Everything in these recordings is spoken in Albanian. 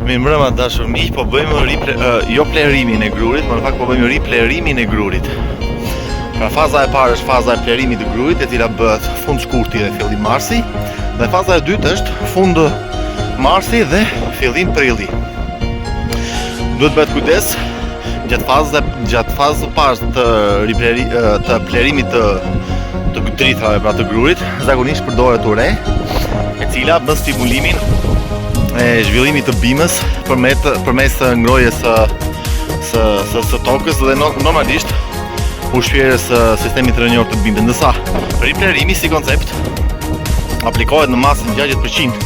Mi mbrëma dashur miq, po bëjmë jo plerimin e grurit, por në fakt po bëjmë riplerimin e grurit. Pra faza e parë është faza e plerimit të grurit, e cila bëhet fund shkurti dhe fillim marsi, dhe faza e dytë është fund marsi dhe fillim prilli. Duhet bëhet kujdes gjatë fazës së parë të plerimit të drithave, pra të grurit, zakonisht përdoret ure, e cila bën stimulimin e zhvillimit të bimës përmes ngrohjes së tokës dhe normalisht ushqyerjes së sistemit rënjor të bimës. Ndërsa riplerimi si koncept aplikohet në masën 60%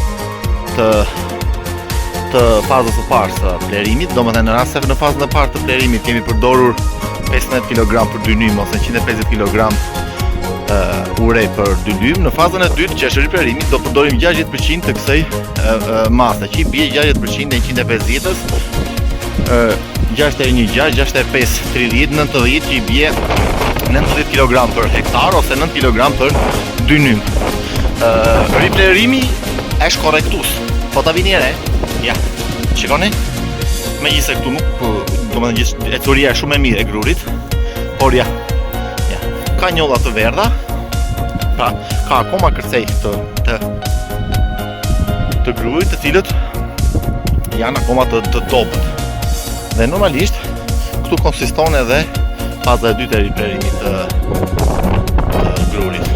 të fazës së parë të plerimit, domethënë në rast se në fazën e parë të plerimit kemi përdorur 15 kg për 2 nymë ose 150 kg ure për 2 nymë, në fazën e dytë që është riplerimi do përdorim 60% të kësaj mase, që i bie 60% e 150-ës, 61, 65, 30, 90 që i bie 90 kg për hektar ose 9 kg për 2 nymë. Riplerimi është korrektus, po ta vini re, ja, shikoni, megjithëse këtu nuk, domethënë ecuria është shumë e mirë e grurit, por ja, ka njolla të verdha, pra ka akoma kërcej të grurit, të cilët janë akoma të dobët. Dhe normalisht këtu konsiston edhe faza e dytë e riplerimit të grurit.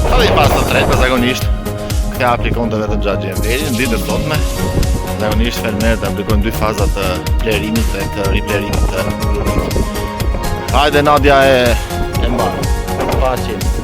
Edhe i faza e tretë, zakonisht këta aplikon të vetëm gjatë xhenverit, në ditët sotme zakonisht fermerët aplikojnë 2 faza të plerimit dhe të riplerimit të grurit. Hajde Nadia e mbarë. Fácil.